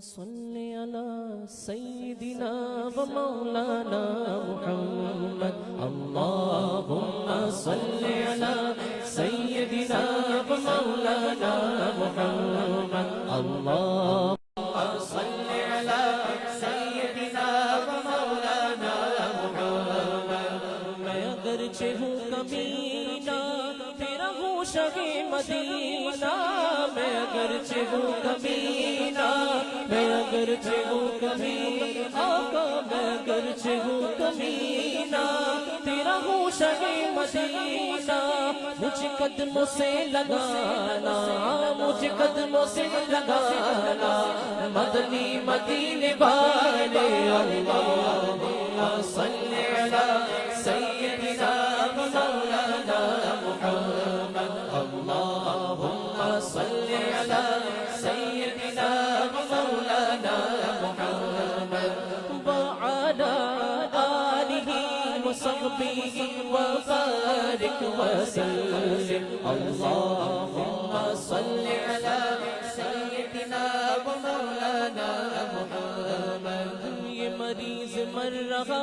صل على سيدنا ومولانا محمد اللهم صل على سيدنا ومولانا محمد اللهم صل على سيدنا ومولانا محمد میں اگرچہ ہوں کمینہ تیرا ہوں شاہ مدینہ میں اگرچہ ہوں کمینہ میں اگرچہ ہوں کمینہ آقا میں اگرچہ ہوں کمینہ تیرا ہوں شاہ مدینہ مجھے قدموں سے لگانا مجھے قدموں سے لگانا مدنی مدینے والے اللہم صل علی سیدنا مولانا محمد اللہم صل علی سیدنا مولانا محمد وعلی آلہ وصحبہ وبارک وسلم اللہم صل علی سیدنا مولانا محمد یہ مریض مر رہا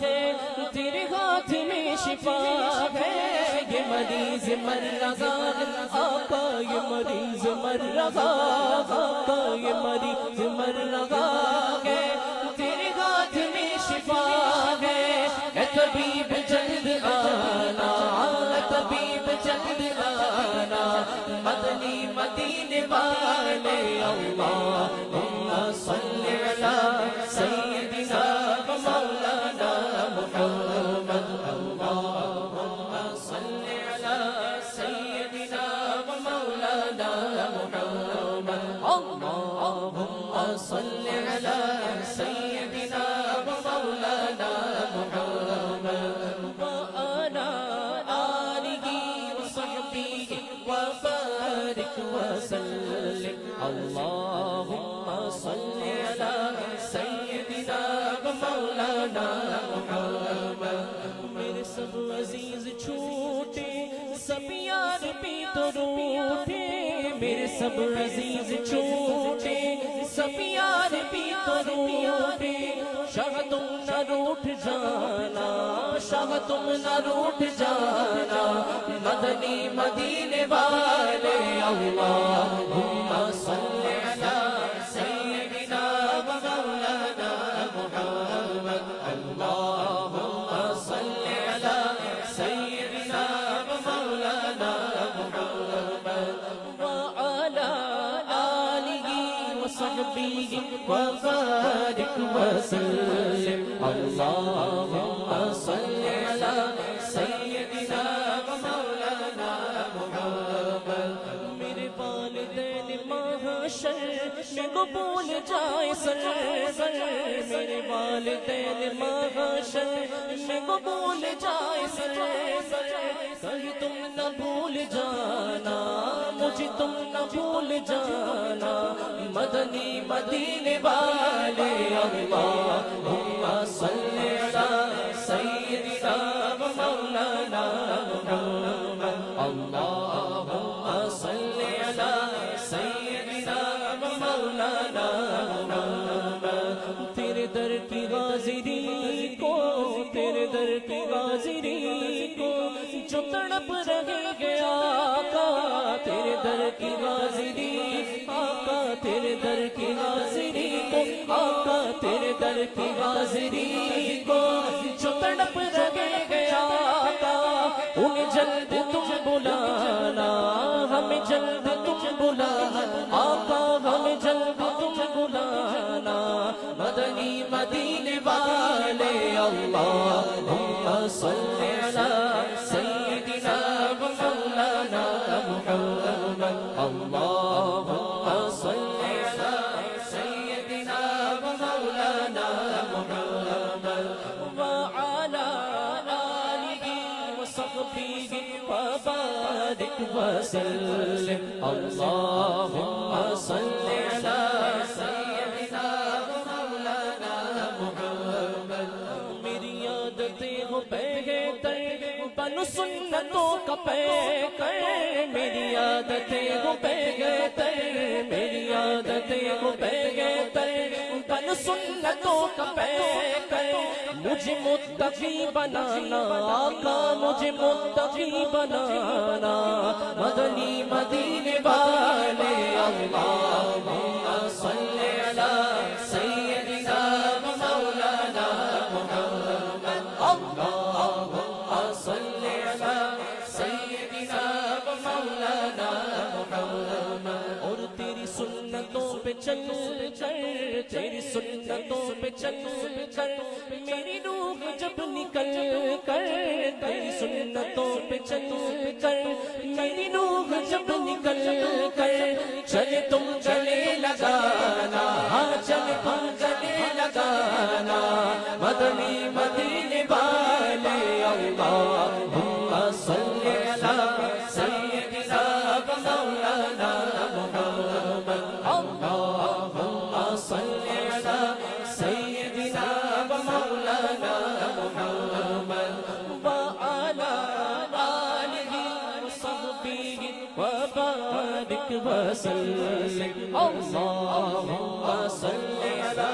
ہے تیرے ہاتھ میں شفا ہے یہ مریض مر رہا ہے آقا یہ مریض مر رہا آقا یہ مریض مر رہا ہے تیرے ہاتھ میں شفا ہے اے طبیب جلد آنا اے طبیب جلد آنا مدنی مدینے والے اللہم صل علی سیدنا مولانا محمد اللہم صل علی سیدنا مولانا محمد اللہم صل علی سیدنا مولانا محمد وعلی آلہ وصحبہ وبارک وسلم اللہم صل علی سیدنا مولانا محمد میرے سب عزیز چھوٹے سب یار بھی تو روٹے میرے سب عزیز چھوٹے سب یار بھی تو روٹے شاہ تم نہ روٹ جانا شاہ تم نہ روٹ جانا مدنی مدینے والے اللہم صل علی سیدنا مولانا محمد اللہم صل علی سیدنا مولانا محمد وعلی آلہ وصحبہ وبارک وسلم اللہم صل علی سیدنا مولانا محمد میرے والدین محشر میں قبول جائے سر میرے والدین محشر میں قبول جائے سر کہیں تم نہ بھول جانا مجھے تم نہ بھول جانا مدنی مدینے والے اللہم صل علی سیدنا مولانا محمد اللہم صل علی سیدنا مولانا محمد تیرے در کی حاضری کو تیرے در کی حاضری کو جو تڑپ رہے گیا آقا تیرے در کی حاضری آقا تیرے در کی حاضری کو آقا تیرے در کی حاضری کو جو تڑپ رہے گیا آقا انہیں جلد تم بلانا ہمیں جلد تم بلانا آقا ہمیں جلد تم بلانا مدنی مدینے والے اللہم صل علی سیدنا مولانا محمد اللہم صل علی سیدنا مولانا محمد وعلی آلہ وصحبہ وبارک وسلم اللہم صل علی سیدنا مولانا محمد میری عادتیں ہو بہتر بن سنتوں کا پیکر میری عادتیں ہو بہتر میری عادتیں ہو بہتر سنتوں کا پیکر مجھے متقی بنانا آقا مجھے متقی بنانا مدنی مدینے والے اللہم صل علی سیدنا و مولانا محمد اللہم صل علی سیدنا و مولانا محمد اور تیری سنتوں پہ چل کر تیری سنتوں پہ چل کر میری روح جب نکل کر تیری سنتوں پہ چل کر میری روح جب نکل کر چلے تم گلے لگانا ہاں چلے تم گلے لگانا مدنی مدینے والے اللہم صل علی سیدنا و مولانا محمد اللہم صل علی سیدنا و مولانا محمد وعلی آلہ وصحبہ وبارک وسلم اللہم صل علی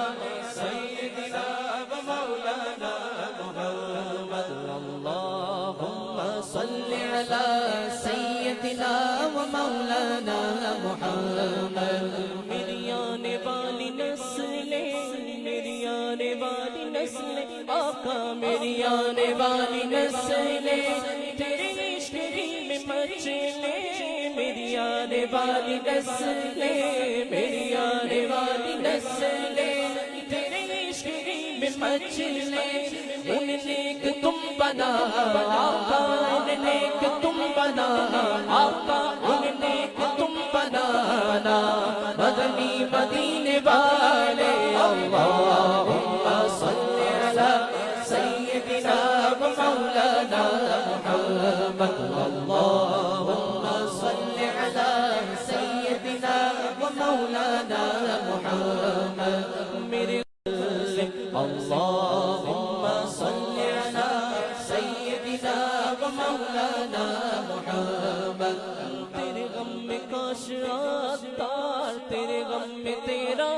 سیدنا و مولانا محمد اللہم صل علی سیدنا و مولانا محمد میری آنے والی نسلیں میری آنے والی نسلیں آقا میری آنے والی نسلیں تیرے عشق ہی میں مچلیں میری آنے والی نسلیں میری آنے والی نسلیں تیرے عشق ہی میں مچلیں ان نیک تم بنا آقا ان نیک تم بنا آقا ان نیک تم بنانا مدنی مدینے والے اللہم صل علی سیدنا و مولانا محمد اللہم صل علی سیدنا و مولانا محمد میرے اللہم صل علی سیدنا و مولانا محمد تیرے غم میں کاش آتار تیرے غم میں تیرا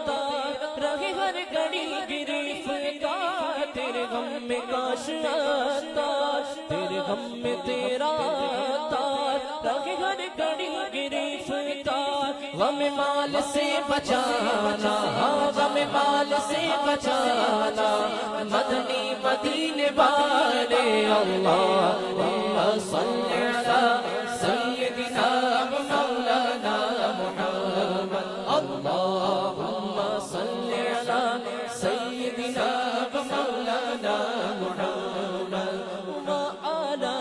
تار رہے ہر گھڑی گرفتار تیرے غم میں کاش آتار تیرے غم میں تیرا تار رہے ہر گھڑی گرفتار غم مال سے بچانا غم مال سے بچانا مدنی مدینے والے اللہم صل علی سیدنا و مولانا محمد اللہم صل علی سیدنا و مولانا محمد وعلی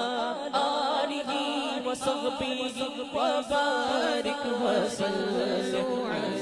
آلہ وصحبہ وبارک وسلم